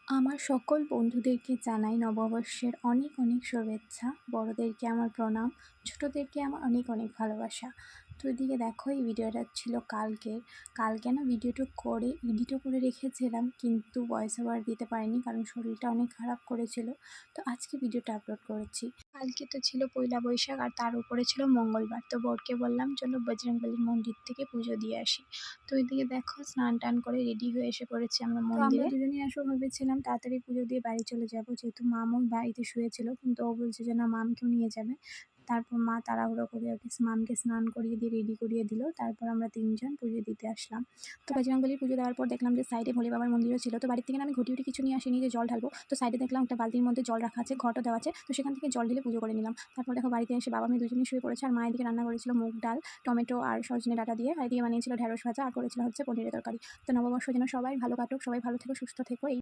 আমার সকল বন্ধুদেরকে জানাই নববর্ষের অনেক অনেক শুভেচ্ছা। বড়দেরকে আমার প্রণাম, ছোটদেরকে আমার অনেক অনেক ভালোবাসা। তো এদিকে দেখো এই ভিডিওটা ছিল কালকের। কালকে না এডিটও করে রেখেছিলাম, কিন্তু ভয়েস ওভার দিতে পারিনি কারণ শরীরটা অনেক খারাপ করেছিল। তো আজকে ভিডিওটা আপলোড করেছি। কালকে তো ছিল পয়লা বৈশাখ আর তার উপরে ছিল মঙ্গলবার। তো বরকে বললাম চলো বজরংবলীর মন্দির থেকে পুজো দিয়ে আসি। তো এদিকে দেখো স্নান টান করে রেডি হয়ে এসে পড়েছি আমরা মন্দিরে। আমরা দুজনেই আসলে ভেবেছিলাম তাড়াতাড়ি পুজো দিয়ে বাড়ি চলে যাবো, যেহেতু মামও বাড়িতে শুয়েছিল, কিন্তু ও বলছে যে না মামকেও নিয়ে যাবে। তারপর মা তাড়াহুড়ো করে ওকে মামকে স্নান করিয়ে দিয়ে রেডি করিয়ে দিল। তারপর আমরা তিনজন পুজো দিতে আসলাম। তো বজরংবলীর পুজো দেওয়ার পর দেখলাম যে সাইডে ভোলে বাবার মন্দিরও ছিল। তো বাড়ির থেকে না আমি ঘটি কিছু নিয়ে আসিনি যে জল ঢালবো। তো সাইডে দেখলাম একটা বালতির মধ্যে জল রাখা আছে, ঘটও দেওয়া আছে। তো সেখান থেকে জল ঢেলে পুজো করে নিলাম। তারপর দেখো বাড়িতে এসে বাবা মেয়ে দুজনেই শুয়ে পড়েছে, আর মা এদিকে রান্না করেছিল মুগ ডাল, টমেটো আর সজনে ডাঁটা দিয়ে, আর এদিকে বানিয়েছিল ঢেঁড়স ভাজা, আর করেছিল হচ্ছে পনিরের তরকারি। তো নববর্ষ যেন সবাই ভালো কাটুক, সবাই ভালো থেকো, সুস্থ থেকো।